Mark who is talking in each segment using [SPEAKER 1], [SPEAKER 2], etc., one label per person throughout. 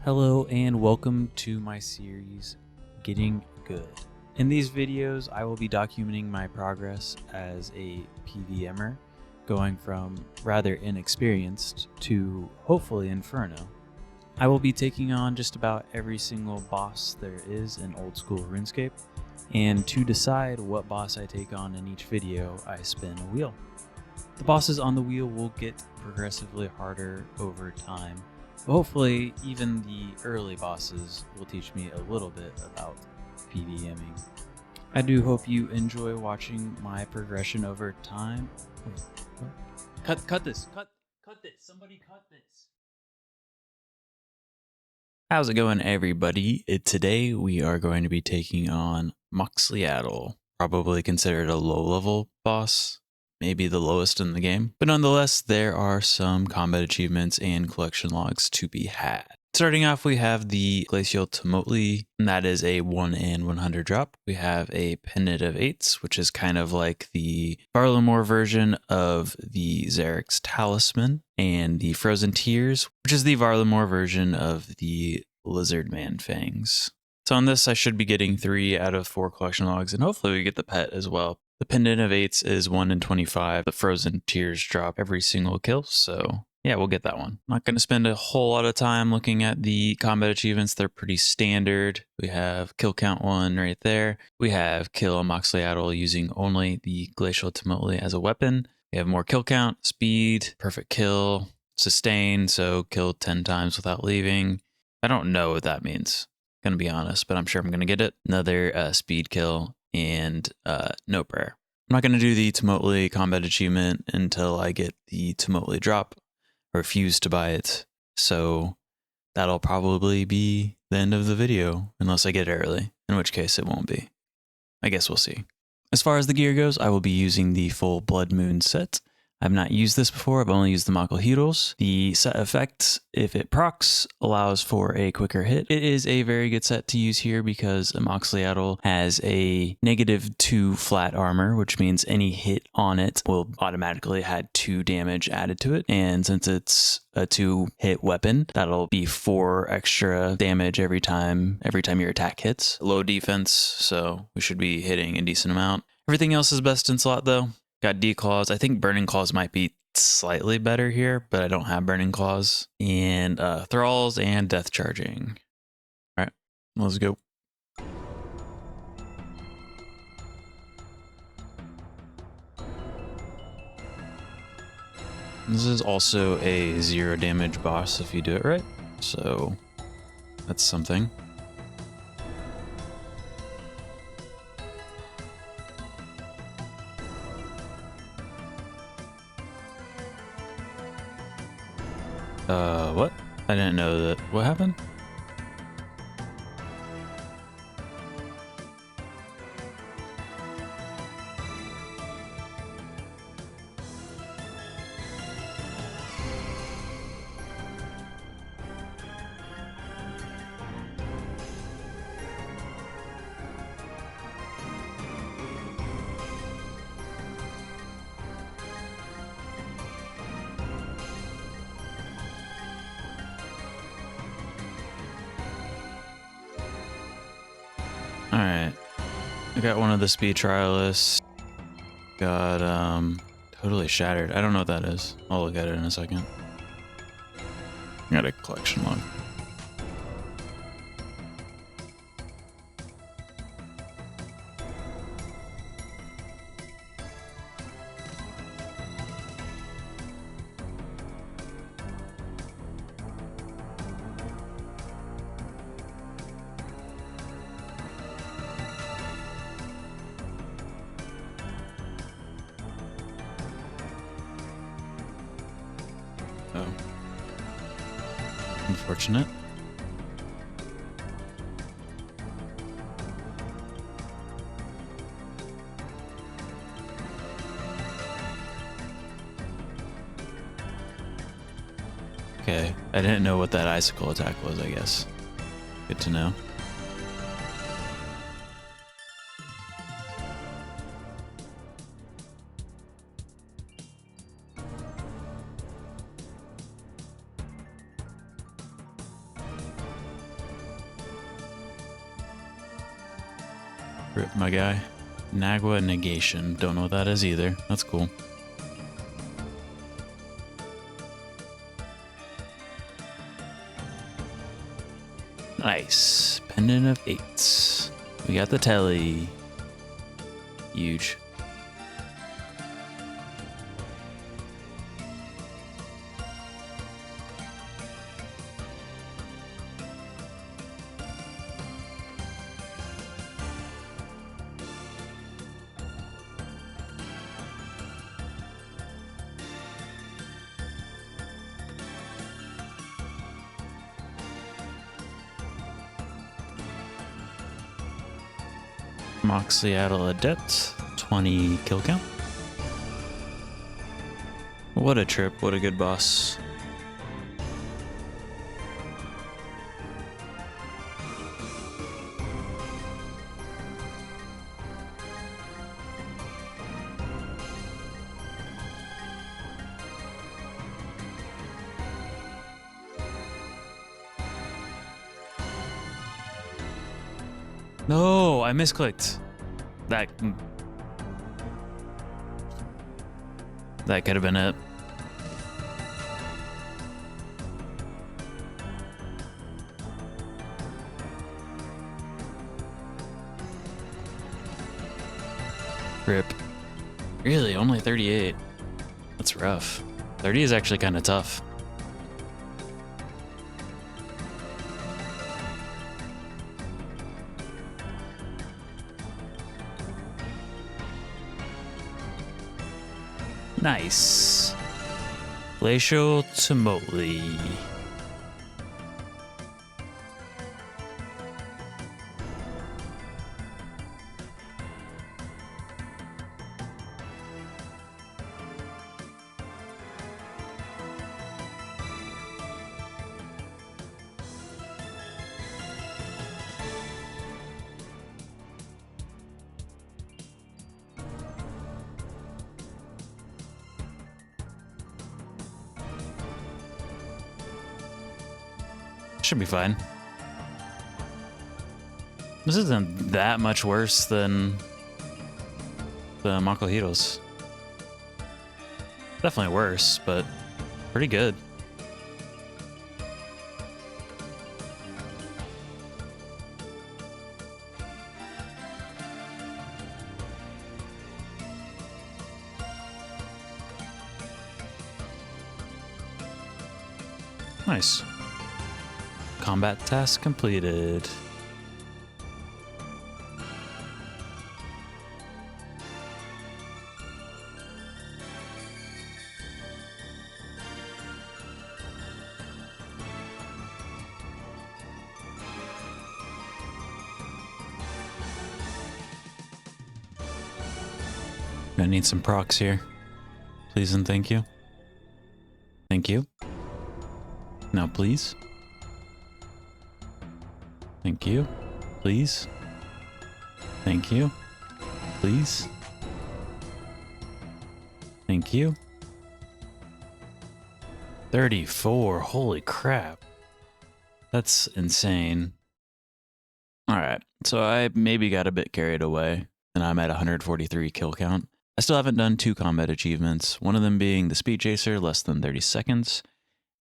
[SPEAKER 1] Hello and welcome to my series, Getting Good. In these videos, I will be documenting my progress as a PVMer, going from rather inexperienced to hopefully Inferno. I will be taking on just about every single boss there is in old school RuneScape, and to decide what boss I take on in each video, I spin a wheel. The bosses on the wheel will get progressively harder over time. Hopefully, even the early bosses will teach me a little bit about PVMing. I do hope you enjoy watching my progression over time. Wait, what? Cut this! Cut this! Somebody cut this! How's it going, everybody? Today we are going to be taking on Amoxliatl, probably considered a low-level boss. Maybe the lowest in the game, but nonetheless, there are some combat achievements and collection logs to be had. Starting off, we have the Glacial Tumultly, and that is a 1 in 100 drop. We have a Pendant of Eights, which is kind of like the Varlamore version of the Xeric's Talisman, and the Frozen Tears, which is the Varlamore version of the Lizardman Fangs. So on this, I should be getting 3 out of 4 collection logs, and hopefully we get the pet as well. The Pendant of Eights is 1 in 25. The Frozen Tears drop every single kill, so yeah, we'll get that one. Not going to spend a whole lot of time looking at the combat achievements. They're pretty standard. We have kill count 1 right there. We have kill Amoxliatl using only the Glacial Tumultly as a weapon. We have more kill count, speed, perfect kill, sustain, so kill 10 times without leaving. I don't know what that means, gonna be honest, but I'm sure I'm gonna get it. Another speed kill and no prayer. I'm not gonna do the Tumultly combat achievement until I get the Tumultly drop. I refuse to buy it, so that'll probably be the end of the video unless I get it early, in which case it won't be. I guess we'll see. As far as the gear goes, I will be using the full Blood Moon set. I've not used this before, I've only used the Amoxliatl. The set effect, if it procs, allows for a quicker hit. It is a very good set to use here because Amoxliatl has a -2 flat armor, which means any hit on it will automatically add 2 damage added to it. And since it's a 2-hit weapon, that'll be 4 extra damage every time your attack hits. Low defense, so we should be hitting a decent amount. Everything else is best in slot though. Got D-Claws. I think Burning Claws might be slightly better here, but I don't have Burning Claws. And Thralls and Death Charging. All right, let's go. This is also a 0 damage boss if you do it right, so that's something. What? I didn't know that. What happened? Alright, I got one of the speed trialists. Got, totally shattered. I don't know what that is. I'll look at it in a second. Got a collection log. Oh. Unfortunate. Okay, I didn't know what that icicle attack was, I guess. Good to know. Rip, my guy. Nagua Negation. Don't know what that is either. That's cool. Nice. Pendant of 8s. We got the telly. Huge. Amoxliatl Adept, 20 kill count. What a trip, what a good boss. No, I misclicked. That could have been it. Rip. Really, only 38. That's rough. 30 is actually kind of tough. Nice. Glacial Tamoli. Should be fine. This isn't that much worse than the Amoxliatls. Definitely worse, but pretty good. Nice. Combat task completed. I need some procs here. Please and thank you. Thank you. Now please. Thank you. Please. Thank you. Please. Thank you. 34. Holy crap. That's insane. Alright, so I maybe got a bit carried away, and I'm at 143 kill count. I still haven't done 2 combat achievements, one of them being the Speed Chaser, less than 30 seconds,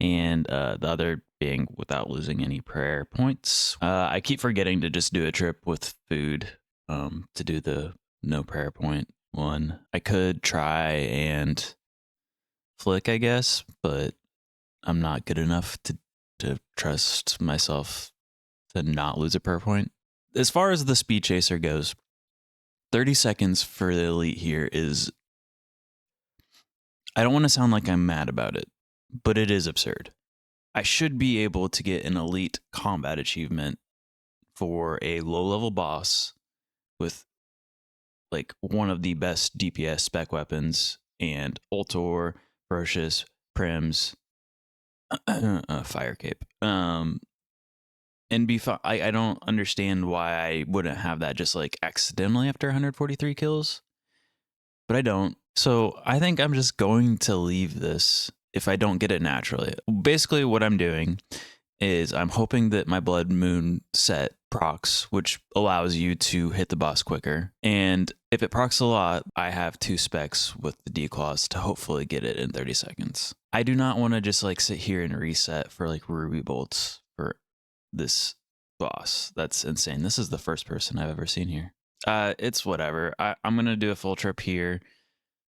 [SPEAKER 1] and the other being without losing any prayer points. I keep forgetting to just do a trip with food to do the no prayer point one. I could try and flick, I guess, but I'm not good enough to trust myself to not lose a prayer point. As far as the Speed Chaser goes, 30 seconds for the elite here is... I don't want to sound like I'm mad about it, but it is absurd. I should be able to get an elite combat achievement for a low-level boss with like one of the best DPS spec weapons and Ultor, Ferocious, Prims, Fire Cape. And I don't understand why I wouldn't have that just like accidentally after 143 kills, but I don't. So I think I'm just going to leave this if I don't get it naturally. Basically what I'm doing is I'm hoping that my Blood Moon set procs, which allows you to hit the boss quicker. And if it procs a lot, I have 2 specs with the declaws to hopefully get it in 30 seconds. I do not want to just like sit here and reset for like ruby bolts for this boss. That's insane. This is the first person I've ever seen here. It's whatever. I'm going to do a full trip here.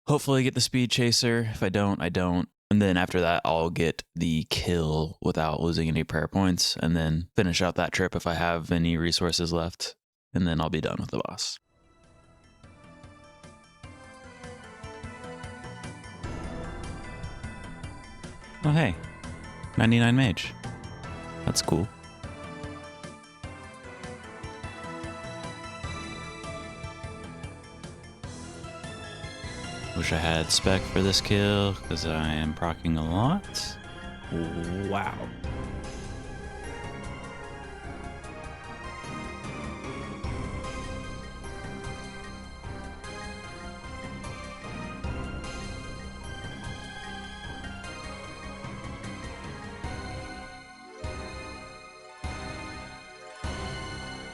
[SPEAKER 1] Hopefully get the speed chaser. If I don't, I don't. And then after that, I'll get the kill without losing any prayer points, and then finish out that trip if I have any resources left. And then I'll be done with the boss. Oh, hey. 99 mage. That's cool. Wish I had spec for this kill, because I am proccing a lot. Wow.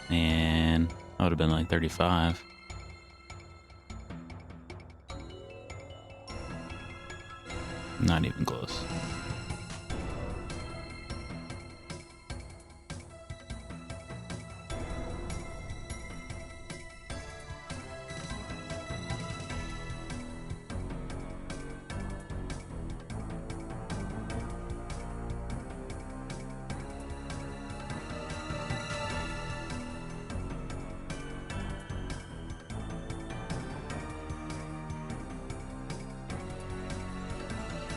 [SPEAKER 1] And that would have been like 35. Not even close.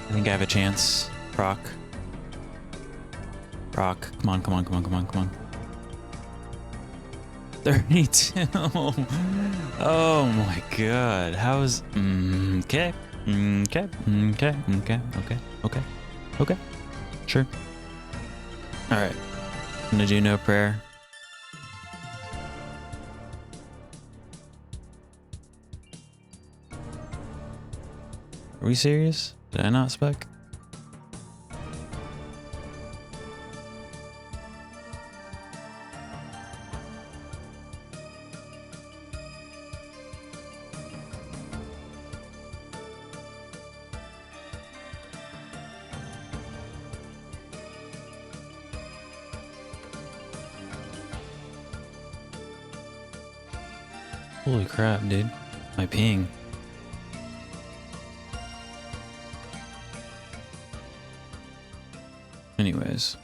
[SPEAKER 1] I think I have a chance. Proc. Proc. Come on, come on, come on, come on, come on. 32. Oh my god. How is... Okay. Okay. Okay. Okay. Okay. Okay. Okay. Sure. Alright. I'm gonna do no prayer. Are we serious? Did I not spec? Holy crap, dude. My ping. Anyways.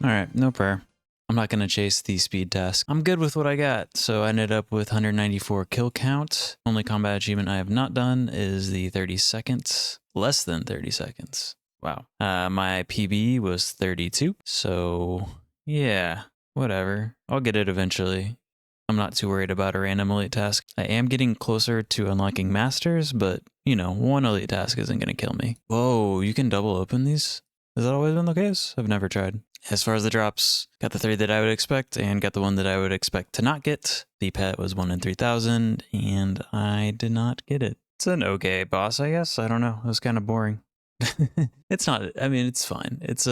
[SPEAKER 1] Alright, no prayer. I'm not going to chase the speed task. I'm good with what I got. So I ended up with 194 kill count. Only combat achievement I have not done is the 30 seconds. Less than 30 seconds. Wow. My PB was 32. So yeah, whatever. I'll get it eventually. I'm not too worried about a random elite task. I am getting closer to unlocking masters, but you know, one elite task isn't going to kill me. Whoa, you can double open these? Has that always been the case? I've never tried. As far as the drops, got the 3 that I would expect and got the 1 that I would expect to not get. The pet was 1 in 3,000 and I did not get it. It's an okay boss, I guess. I don't know. It was kind of boring. It's not, I mean, it's fine. It's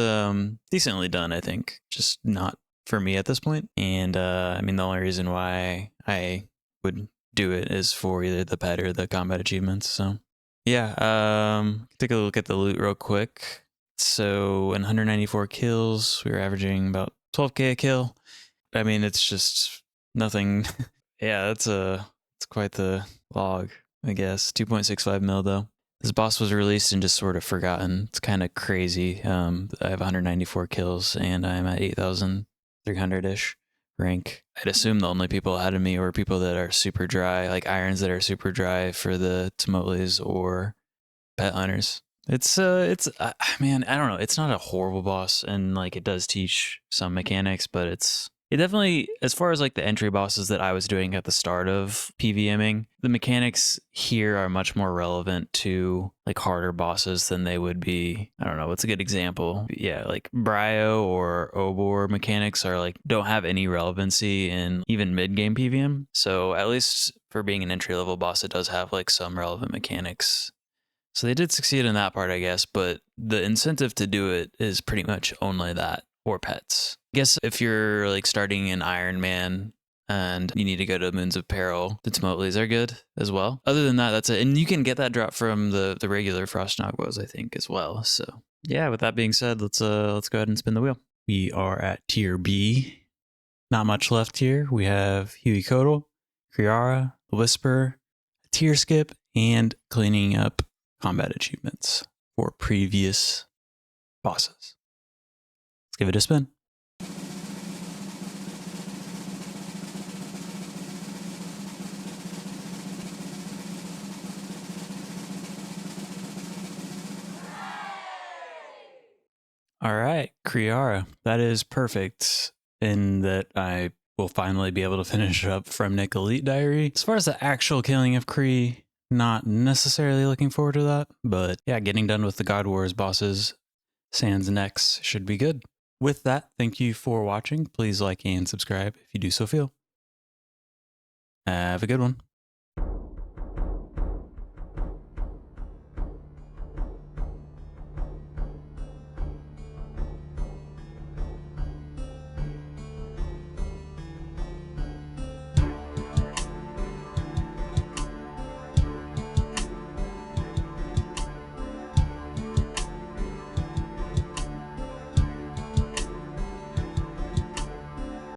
[SPEAKER 1] decently done, I think. Just not for me at this point. And I mean, the only reason why I would do it is for either the pet or the combat achievements. So yeah, take a look at the loot real quick. So in 194 kills, we were averaging about 12k a kill. I mean, it's just nothing. Yeah, it's quite the log, I guess. 2.65 mil though. This boss was released and just sort of forgotten. It's kind of crazy. I have 194 kills and I'm at 8,300-ish rank. I'd assume the only people ahead of me were people that are super dry, like irons that are super dry for the Tamotles or pet hunters. It's man, I don't know. It's not a horrible boss, and like it does teach some mechanics, but it definitely, as far as like the entry bosses that I was doing at the start of PVMing, the mechanics here are much more relevant to like harder bosses than they would be. I don't know, what's a good example? Yeah, like Bryo or Obor mechanics are like, don't have any relevancy in even mid-game PVM. So at least for being an entry-level boss, it does have like some relevant mechanics. So they did succeed in that part, I guess, but the incentive to do it is pretty much only that. for pets. I guess if you're like starting in Iron Man and you need to go to Moons of Peril, the Timotles are good as well. Other than that, that's it. And you can get that drop from the regular Frost Nagwas, I think, as well. So yeah, with that being said, let's go ahead and spin the wheel. We are at tier B. Not much left here. We have Huey Codal, Kriara, the Whisper, a tier skip, and cleaning up combat achievements for previous bosses. Let's give it a spin. All right, Kriara. That is perfect in that I will finally be able to finish up From Nick Elite Diary. As far as the actual killing of Kree, not necessarily looking forward to that, but yeah, getting done with the God Wars bosses, sans next, should be good. With that, thank you for watching. Please like and subscribe if you do so feel. Have a good one.